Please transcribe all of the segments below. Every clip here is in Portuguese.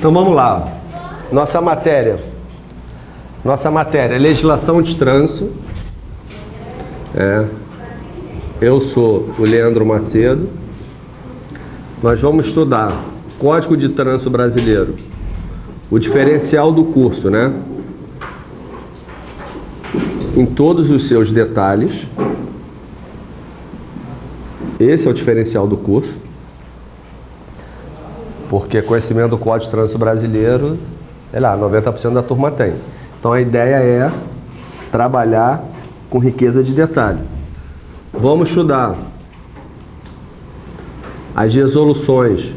Então vamos lá. Nossa matéria é legislação de trânsito. Eu sou o Leandro Macedo. Nós vamos estudar Código de Trânsito Brasileiro, o diferencial do curso, né? Em todos os seus detalhes. Esse é o diferencial do curso. Porque conhecimento do Código de Trânsito Brasileiro, sei lá, 90% da turma tem. Então a ideia é trabalhar com riqueza de detalhe. Vamos estudar as resoluções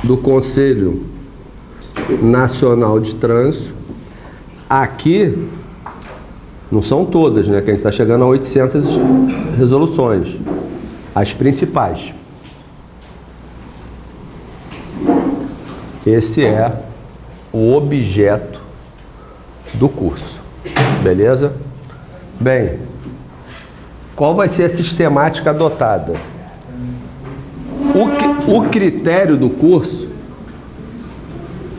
do Conselho Nacional de Trânsito. Aqui, não são todas, né? Que a gente está chegando a 800 resoluções. As principais. Esse é o objeto do curso. Beleza? Bem, qual vai ser a sistemática adotada? O critério do curso,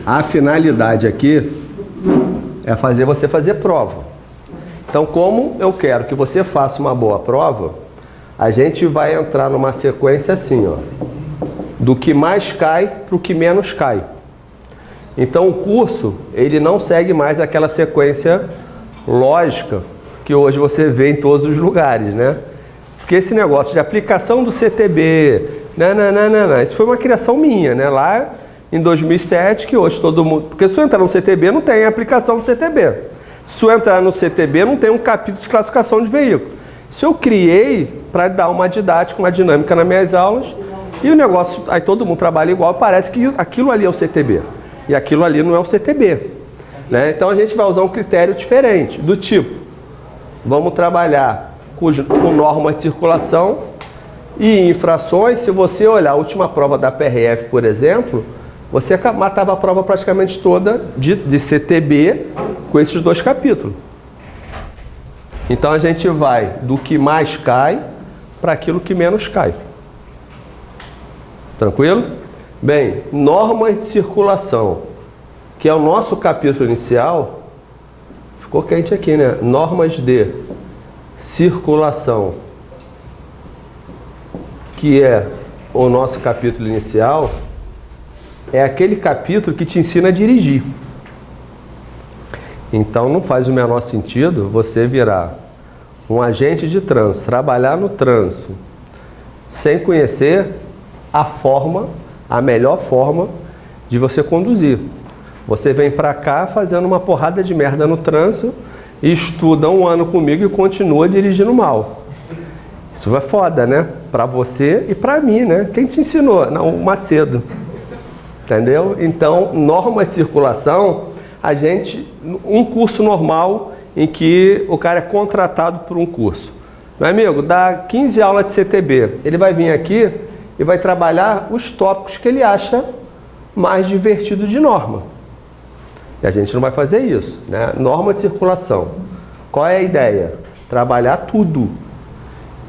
a finalidade aqui, é fazer você fazer prova. Então, como eu quero que você faça uma boa prova, a gente vai entrar numa sequência assim, ó, do que mais cai para o que menos cai. Então o curso, ele não segue mais aquela sequência lógica que hoje você vê em todos os lugares, né? Porque esse negócio de aplicação do CTB, não, isso foi uma criação minha, né? Lá em 2007, que hoje todo mundo... Porque se eu entrar no CTB, não tem aplicação do CTB. Se eu entrar no CTB, não tem um capítulo de classificação de veículo. Isso eu criei para dar uma didática, uma dinâmica nas minhas aulas, e o negócio, aí todo mundo trabalha igual, parece que aquilo ali é o CTB, e aquilo ali não é o CTB, né? Então a gente vai usar um critério diferente, do tipo, vamos trabalhar com norma de circulação e infrações. Se você olhar a última prova da PRF, por exemplo, você matava a prova praticamente toda de CTB com esses dois capítulos. Então a gente vai do que mais cai para aquilo que menos cai. Tranquilo? Bem, normas de circulação, que é o nosso capítulo inicial. Ficou quente aqui, né? Normas de circulação, que é o nosso capítulo inicial, é aquele capítulo que te ensina a dirigir. Então não faz o menor sentido você virar um agente de trânsito, trabalhar no trânsito, sem conhecer a melhor forma de você conduzir. Você vem para cá fazendo uma porrada de merda no trânsito e estuda um ano comigo e continua dirigindo mal. Isso é foda, né? Para você e para mim, né? Quem te ensinou? Não, o Macedo. Entendeu? Então, norma de circulação, um curso normal em que o cara é contratado por um curso. Meu amigo, dá 15 aulas de CTB. Ele vai vir aqui e vai trabalhar os tópicos que ele acha mais divertido de norma. E a gente não vai fazer isso, né? Norma de circulação. Qual é a ideia? Trabalhar tudo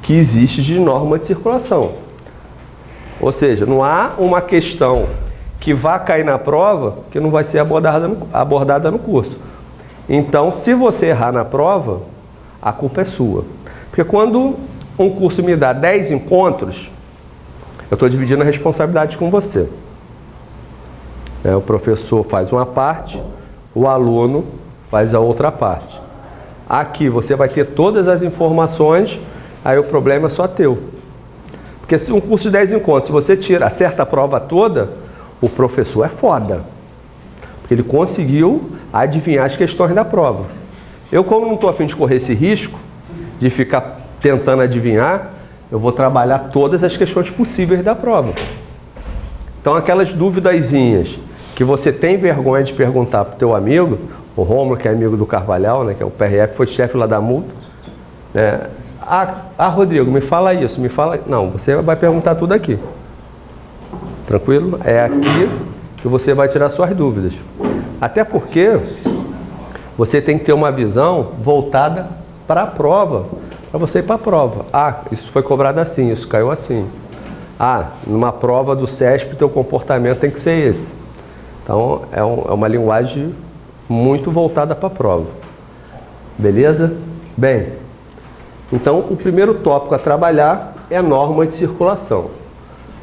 que existe de norma de circulação. Ou seja, não há uma questão que vá cair na prova que não vai ser abordada no curso. Então, se você errar na prova, a culpa é sua. Porque quando um curso me dá 10 encontros, eu estou dividindo a responsabilidade com você. O professor faz uma parte, o aluno faz a outra parte. Aqui você vai ter todas as informações, aí o problema é só teu. Porque se um curso de 10 encontros, se você acerta a prova toda, o professor é foda. Porque ele conseguiu adivinhar as questões da prova. Eu, como não estou a fim de correr esse risco, de ficar tentando adivinhar, eu vou trabalhar todas as questões possíveis da prova. Então, aquelas duvidazinhas que você tem vergonha de perguntar para o teu amigo, o Rômulo, que é amigo do Carvalhal, né, que é o PRF, foi chefe lá da multa, né? Rodrigo, me fala isso, me fala... Não, você vai perguntar tudo aqui. Tranquilo? É aqui que você vai tirar suas dúvidas. Até porque você tem que ter uma visão voltada para a prova, para você ir para a prova. Isso foi cobrado assim, isso caiu assim. numa prova do CESP, teu comportamento tem que ser esse. Então, é uma linguagem muito voltada para a prova. Beleza? Bem, então, o primeiro tópico a trabalhar é a norma de circulação.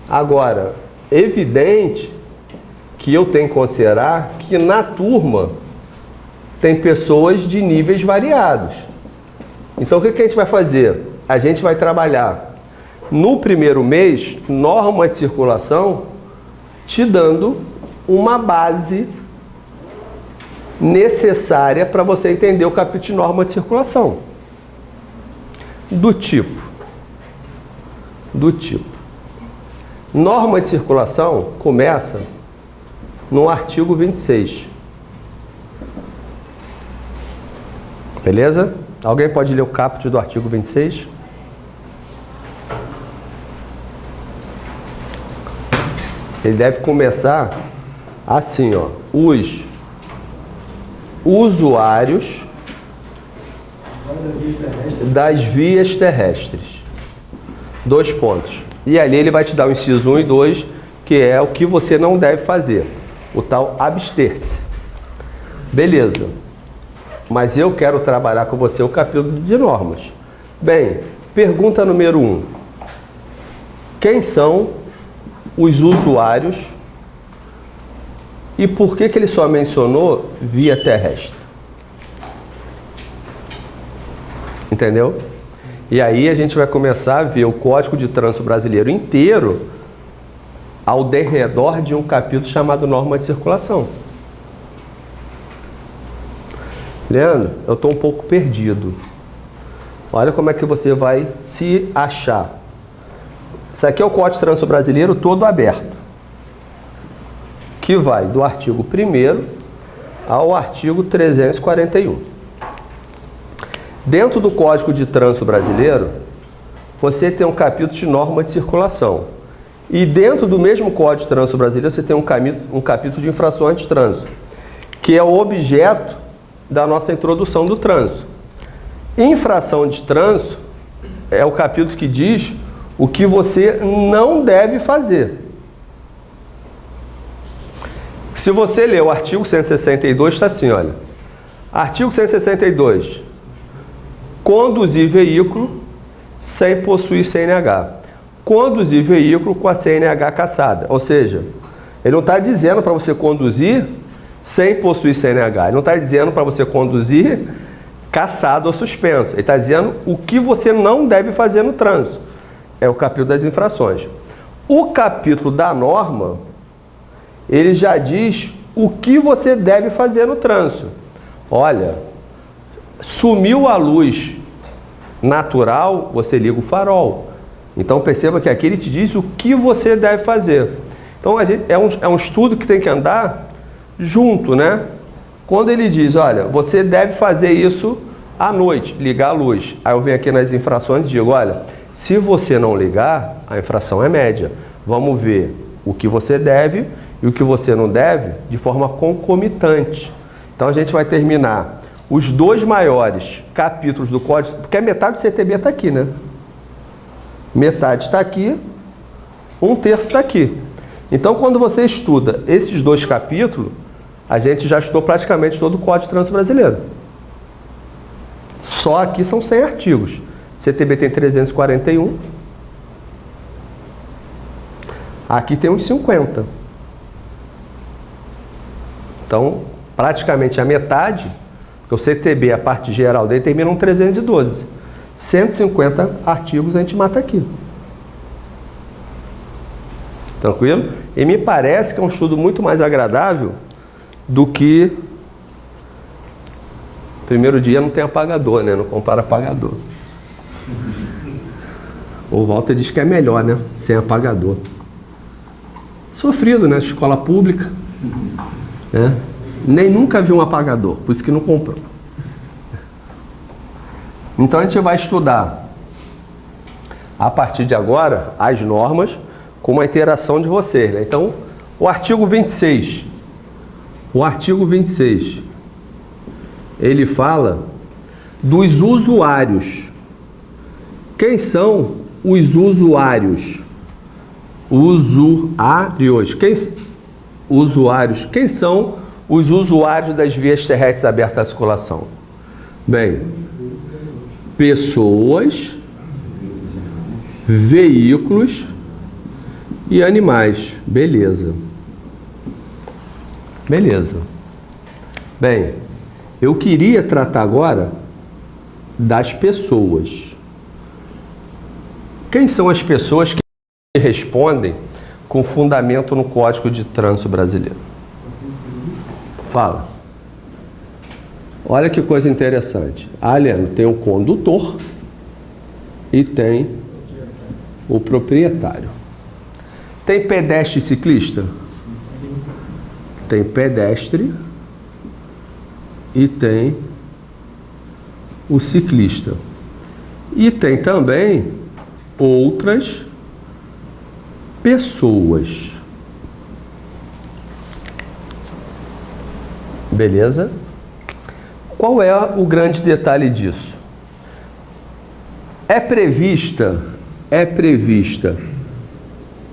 Agora, evidente que eu tenho que considerar que na turma tem pessoas de níveis variados. Então, o que a gente vai fazer? A gente vai trabalhar no primeiro mês norma de circulação, te dando uma base necessária para você entender o capítulo de norma de circulação. Do tipo. Norma de circulação começa no artigo 26. Beleza? Alguém pode ler o caput do artigo 26? Ele deve começar assim, ó. Os usuários das vias terrestres. 2 pontos. E ali ele vai te dar o inciso 1 e 2, que é o que você não deve fazer. O tal abster-se. Beleza. Mas eu quero trabalhar com você o capítulo de normas. Bem, pergunta número 1. Quem são os usuários e por que ele só mencionou via terrestre? Entendeu? E aí a gente vai começar a ver o Código de Trânsito Brasileiro inteiro ao derredor de um capítulo chamado Norma de Circulação. Leandro, eu estou um pouco perdido. Olha como é que você vai se achar. Isso aqui é o Código de Trânsito Brasileiro todo aberto, que vai do artigo 1º ao artigo 341. Dentro do Código de Trânsito Brasileiro, você tem um capítulo de norma de circulação. E dentro do mesmo Código de Trânsito Brasileiro, você tem um capítulo de infrações de trânsito, que é o objeto da nossa introdução do trânsito. Infração de trânsito é o capítulo que diz o que você não deve fazer. Se você ler o artigo 162, está assim, olha. Artigo 162. Conduzir veículo sem possuir CNH. Conduzir veículo com a CNH cassada. Ou seja, ele não está dizendo para você conduzir sem possuir CNH. Ele não está dizendo para você conduzir cassado ou suspenso. Ele está dizendo o que você não deve fazer no trânsito. É o capítulo das infrações. O capítulo da norma, ele já diz o que você deve fazer no trânsito. Olha, sumiu a luz natural, você liga o farol. Então perceba que aqui ele te diz o que você deve fazer. Então é um estudo que tem que andar junto, né? Quando ele diz, olha, você deve fazer isso à noite, ligar a luz. Aí eu venho aqui nas infrações e digo, olha, se você não ligar, a infração é média. Vamos ver o que você deve e o que você não deve de forma concomitante. Então a gente vai terminar os 2 maiores capítulos do Código, porque a metade do CTB está aqui, né? Metade está aqui, 1/3 está aqui. Então, quando você estuda esses 2 capítulos, a gente já estudou praticamente todo o Código de Trânsito Brasileiro. Só aqui são 100 artigos. CTB tem 341. Aqui tem uns 50. Então, praticamente a metade, porque o CTB, a parte geral dele, termina um 312. 150 artigos a gente mata aqui. Tranquilo? E me parece que é um estudo muito mais agradável do que... Primeiro dia não tem apagador, né? Não compara apagador. O Walter diz que é melhor, né? Sem apagador. Sofrido, né? Escola pública. Né? Nem nunca viu um apagador, por isso que não comprou. Então a gente vai estudar, a partir de agora, as normas com uma interação de vocês, né? Então, o artigo 26. O artigo 26, ele fala dos usuários. Quem são os usuários? Usuários. Quem são os usuários das vias terrestres abertas à circulação? Bem, pessoas, veículos e animais. Beleza. Beleza. Bem, eu queria tratar agora das pessoas. Quem são as pessoas que respondem com fundamento no Código de Trânsito Brasileiro? Fala. Olha que coisa interessante. Leandro, tem o condutor e tem o proprietário. Tem pedestre e ciclista? Tem pedestre e tem o ciclista. E tem também outras pessoas. Beleza? Qual é o grande detalhe disso? É prevista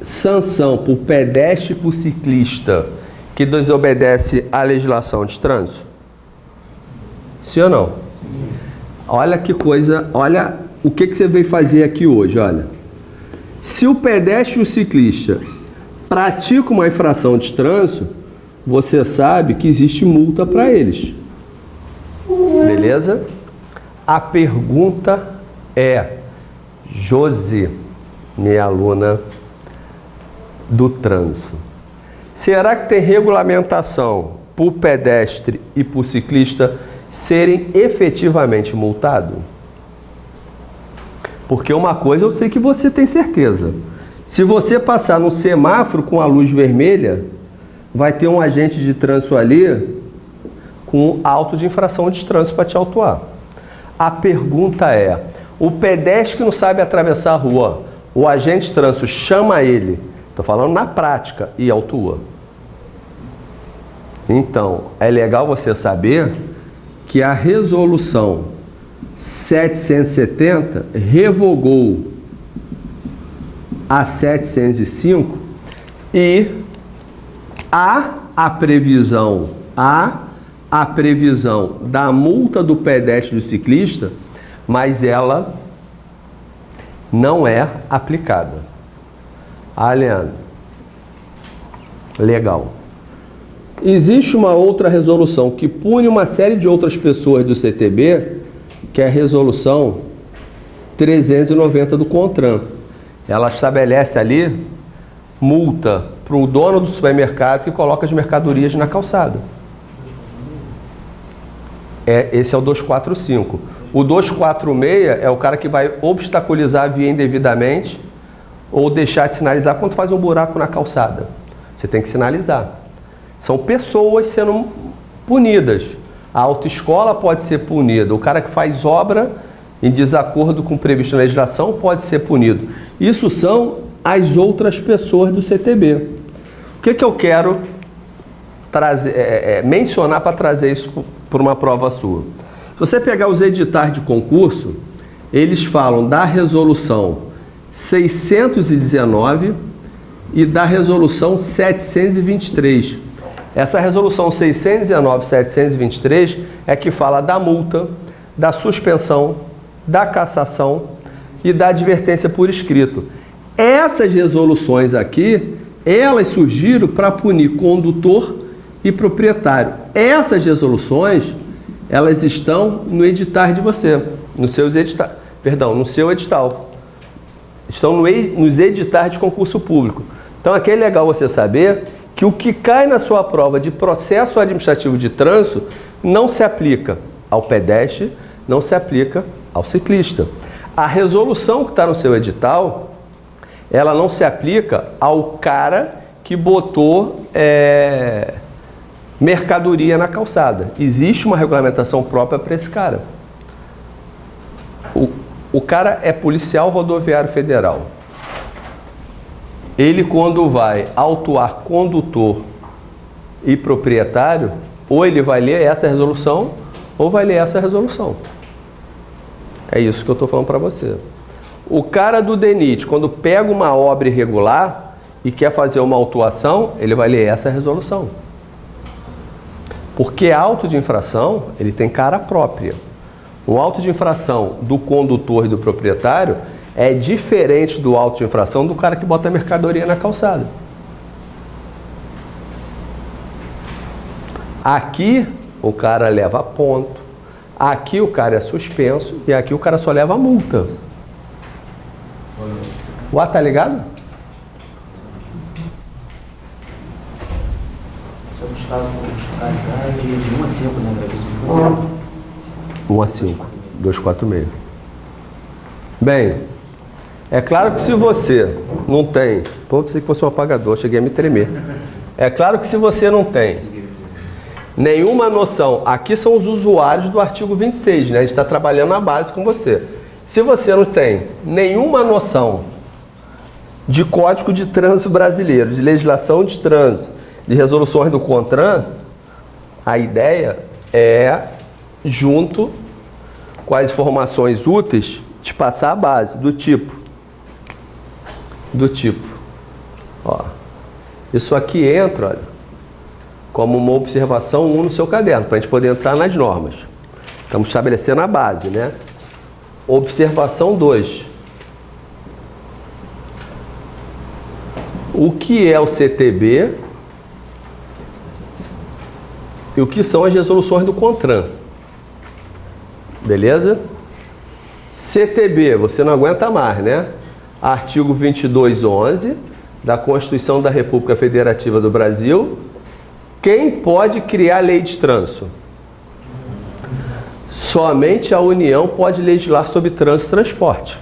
sanção por pedestre e por ciclista que desobedece à legislação de trânsito? Sim ou não? Sim. Olha que coisa, olha o que você veio fazer aqui hoje, olha. Se o pedestre e o ciclista praticam uma infração de trânsito, você sabe que existe multa para eles. Beleza? A pergunta é, Josi, minha aluna do trânsito, será que tem regulamentação por pedestre e por ciclista serem efetivamente multados? Porque uma coisa eu sei que você tem certeza. Se você passar no semáforo com a luz vermelha, vai ter um agente de trânsito ali com auto de infração de trânsito para te autuar. A pergunta é, o pedestre que não sabe atravessar a rua, o agente de trânsito chama ele, estou falando na prática, e autua. Então, é legal você saber que a resolução 770 revogou a 705 e há a previsão da multa do pedestre e do ciclista, mas ela não é aplicada. Leandro, legal. Existe uma outra resolução que pune uma série de outras pessoas do CTB, que é a resolução 390 do CONTRAN. Ela estabelece ali multa para o dono do supermercado que coloca as mercadorias na calçada. Esse é o 245. O 246 é o cara que vai obstaculizar a via indevidamente ou deixar de sinalizar quando faz um buraco na calçada. Você tem que sinalizar. São pessoas sendo punidas. A autoescola pode ser punida. O cara que faz obra em desacordo com o previsto na legislação pode ser punido. Isso são as outras pessoas do CTB. O que eu quero mencionar para trazer isso para uma prova sua? Se você pegar os editais de concurso, eles falam da resolução 619 e da resolução 723. Essa resolução 619 e 723 é que fala da multa, da suspensão, da cassação e da advertência por escrito. Essas resoluções aqui, elas surgiram para punir condutor e proprietário. Essas resoluções, elas estão no edital de você, no seu edital. Estão nos editais de concurso público. Então aqui é legal você saber que o que cai na sua prova de processo administrativo de trânsito não se aplica ao pedestre, não se aplica ao ciclista. A resolução que está no seu edital, ela não se aplica ao cara que botou mercadoria na calçada. Existe uma regulamentação própria para esse cara. O cara é policial rodoviário federal. Ele, quando vai autuar condutor e proprietário, ou ele vai ler essa resolução, ou vai ler essa resolução. É isso que eu estou falando para você. O cara do DENIT, quando pega uma obra irregular, e quer fazer uma autuação, ele vai ler essa resolução. Porque auto de infração, ele tem cara própria. O auto de infração do condutor e do proprietário é diferente do auto de infração do cara que bota a mercadoria na calçada. Aqui o cara leva ponto, aqui o cara é suspenso e aqui o cara só leva multa. Ué, tá ligado? De 1 a 5, né? 1 a 5, 246. Bem, é claro que se você não tem... Pô, pensei que fosse um apagador, cheguei a me tremer. É claro que se você não tem nenhuma noção... Aqui são os usuários do artigo 26, né? A gente está trabalhando na base com você. Se você não tem nenhuma noção de Código de Trânsito Brasileiro, de legislação de trânsito, de resoluções do CONTRAN, a ideia é, junto com as informações úteis, te passar a base do tipo, ó, isso aqui entra, olha, como uma observação 1 no seu caderno, para a gente poder entrar nas normas. Estamos estabelecendo a base, né? Observação 2. O que é o CTB e o que são as resoluções do CONTRAN. Beleza? CTB, você não aguenta mais, né? Artigo 2211 da Constituição da República Federativa do Brasil. Quem pode criar lei de trânsito? Somente a União pode legislar sobre trânsito e transporte.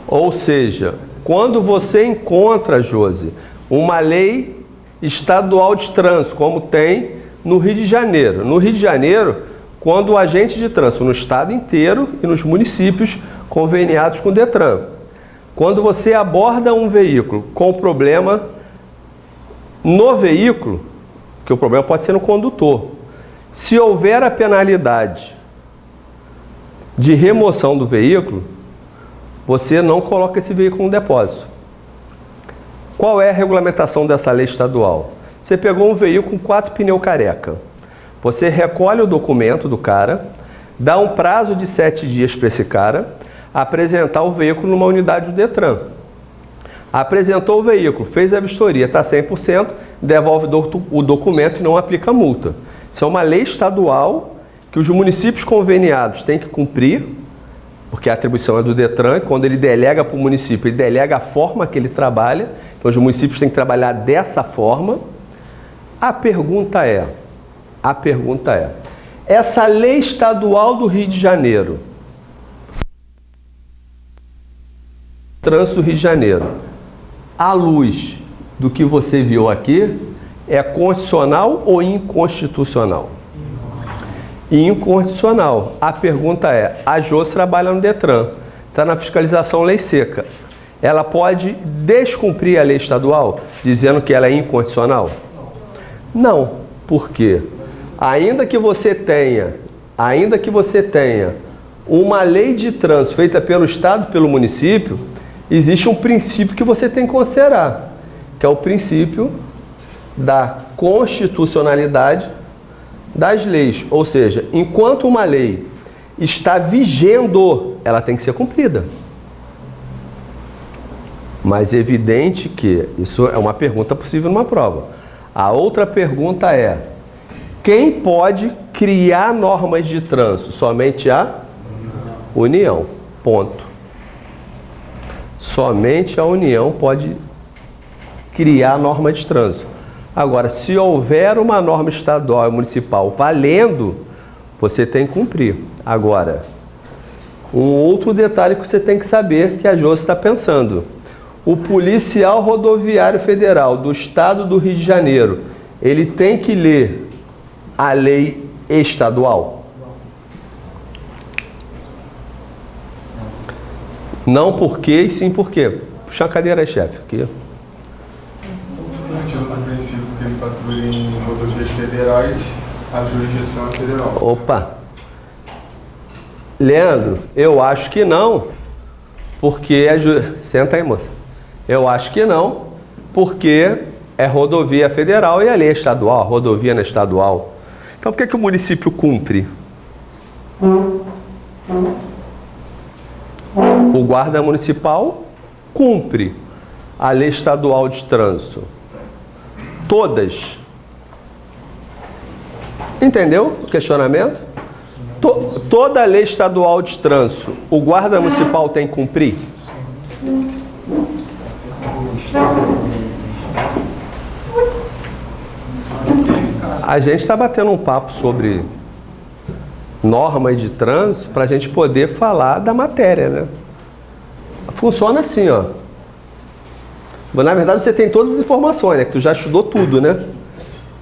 Ou seja, quando você encontra, Josi, uma lei estadual de trânsito, como tem no Rio de Janeiro. No Rio de Janeiro, quando o agente de trânsito no estado inteiro e nos municípios conveniados com o Detran, quando você aborda um veículo com problema no veículo, que o problema pode ser no condutor, se houver a penalidade de remoção do veículo, você não coloca esse veículo no depósito. Qual é a regulamentação dessa lei estadual? Você pegou um veículo com 4 pneus careca. Você recolhe o documento do cara, dá um prazo de 7 dias para esse cara apresentar o veículo numa unidade do Detran. Apresentou o veículo, fez a vistoria, está 100%, devolve o documento e não aplica multa. Isso é uma lei estadual que os municípios conveniados têm que cumprir, porque a atribuição é do Detran, e quando ele delega para o município, ele delega a forma que ele trabalha, então os municípios têm que trabalhar dessa forma. A pergunta é, essa lei estadual do Rio de Janeiro, trânsito do Rio de Janeiro, à luz do que você viu aqui, é constitucional ou inconstitucional? Inconstitucional. A pergunta é, a Josi trabalha no Detran, está na fiscalização lei seca. Ela pode descumprir a lei estadual, dizendo que ela é inconstitucional? Não. Por quê? Ainda que você tenha uma lei de trânsito feita pelo Estado, pelo município, existe um princípio que você tem que considerar, que é o princípio da constitucionalidade das leis. Ou seja, enquanto uma lei está vigendo, ela tem que ser cumprida. Mas é evidente que isso é uma pergunta possível numa prova. A outra pergunta é, quem pode criar normas de trânsito? Somente a União. Ponto. Somente a União pode criar norma de trânsito. Agora, se houver uma norma estadual e municipal valendo, você tem que cumprir. Agora, um outro detalhe que você tem que saber, que a Josi está pensando. O policial rodoviário federal do estado do Rio de Janeiro, ele tem que ler a lei estadual? Não por quê e sim por quê. Puxa a cadeira aí, chefe. Aqui. Partindo do princípio que ele patrulha em rodovias federais, a jurisdição é federal. Opa! Leandro, eu acho que não, porque senta aí, moça. Eu acho que não, porque é rodovia federal e a lei é estadual, a rodovia não é estadual. Então por que o município cumpre? O guarda municipal cumpre a lei estadual de trânsito. Todas. Entendeu o questionamento? Toda a lei estadual de trânsito, o guarda municipal tem que cumprir? A gente está batendo um papo sobre normas de trânsito para a gente poder falar da matéria, né? Funciona assim, ó. Na verdade, você tem todas as informações, né? Que tu já estudou tudo, né?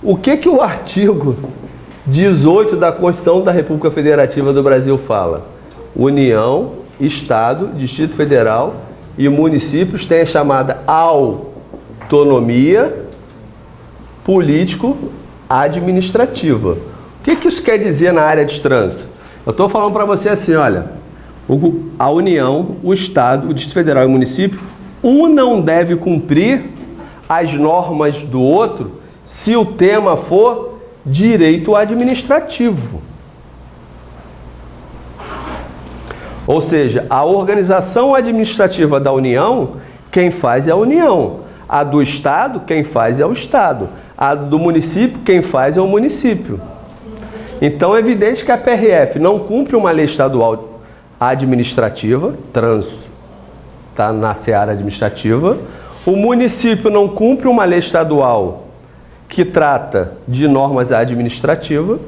O que o artigo 18 da Constituição da República Federativa do Brasil fala? União, Estado, Distrito Federal e municípios têm a chamada autonomia político-administrativa. O que isso quer dizer na área de trânsito? Eu estou falando para você assim, olha, a União, o Estado, o Distrito Federal e o município, um não deve cumprir as normas do outro se o tema for direito administrativo. Ou seja, a organização administrativa da União, quem faz é a União. A do Estado, quem faz é o Estado. A do município, quem faz é o município. Então é evidente que a PRF não cumpre uma lei estadual administrativa, trânsito está na seara administrativa. O município não cumpre uma lei estadual que trata de normas administrativas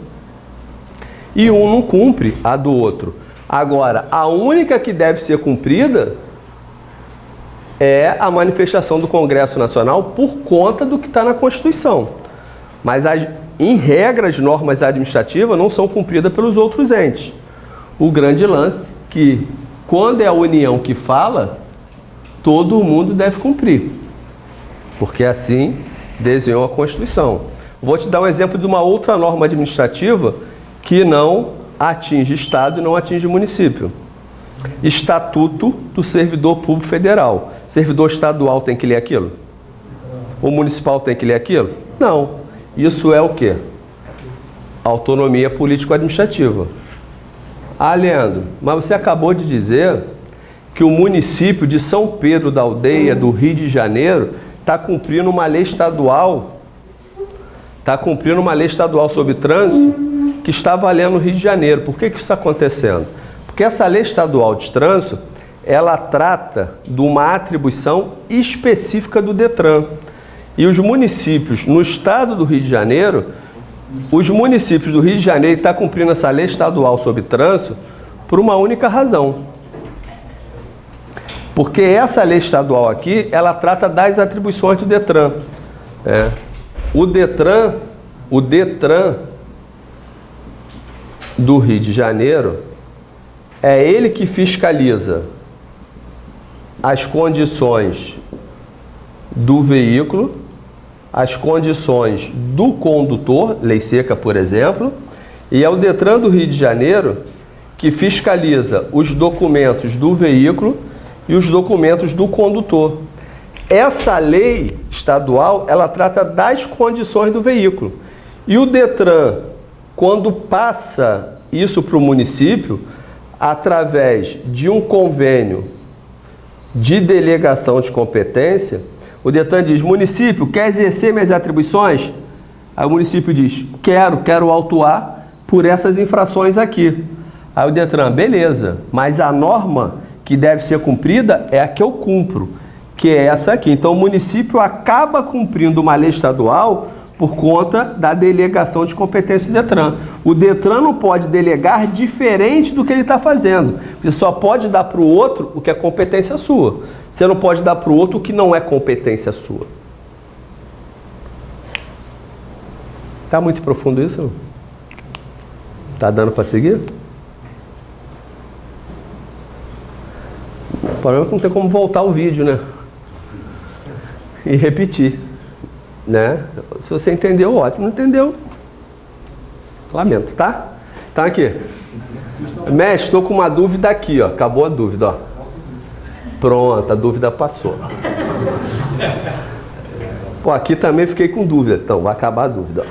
e um não cumpre a do outro. Agora, a única que deve ser cumprida é a manifestação do Congresso Nacional por conta do que está na Constituição. Mas, em regra, as normas administrativas não são cumpridas pelos outros entes. O grande lance é que, quando é a União que fala, todo mundo deve cumprir. Porque assim desenhou a Constituição. Vou te dar um exemplo de uma outra norma administrativa que não atinge Estado e não atinge município. Estatuto do Servidor Público Federal. Servidor estadual tem que ler aquilo? O municipal tem que ler aquilo? Não. Isso é o quê? Autonomia político-administrativa. Ah, Leandro, mas você acabou de dizer que o município de São Pedro da Aldeia, do Rio de Janeiro, está cumprindo uma lei estadual. Está cumprindo uma lei estadual sobre trânsito que está valendo no Rio de Janeiro. Por que isso está acontecendo? Porque essa lei estadual de trânsito, ela trata de uma atribuição específica do Detran. E os municípios, no estado do Rio de Janeiro, os municípios do Rio de Janeiro estão cumprindo essa lei estadual sobre trânsito por uma única razão. Porque essa lei estadual aqui, ela trata das atribuições do Detran. O Detran do Rio de Janeiro, é ele que fiscaliza as condições do veículo, as condições do condutor, lei seca, por exemplo, e é o Detran do Rio de Janeiro que fiscaliza os documentos do veículo e os documentos do condutor. Essa lei estadual, ela trata das condições do veículo. E o Detran, quando passa isso para o município, através de um convênio de delegação de competência, o Detran diz: município, quer exercer minhas atribuições? Aí o município diz: quero autuar por essas infrações aqui. Aí o Detran: beleza, mas a norma que deve ser cumprida é a que eu cumpro, que é essa aqui. Então o município acaba cumprindo uma lei estadual por conta da delegação de competência do Detran. O Detran não pode delegar diferente do que ele está fazendo. Você só pode dar para o outro o que é competência sua. Você não pode dar para o outro o que não é competência sua. Está muito profundo isso? Está dando para seguir? O problema é que não tem como voltar o vídeo, né? E repetir. Né? Se você entendeu, ótimo. Não entendeu, lamento, tá? Tá aqui. Mestre, estou com uma dúvida aqui, ó. Acabou a dúvida, ó. Pronto, a dúvida passou. Pô, aqui também fiquei com dúvida. Então, vai acabar a dúvida.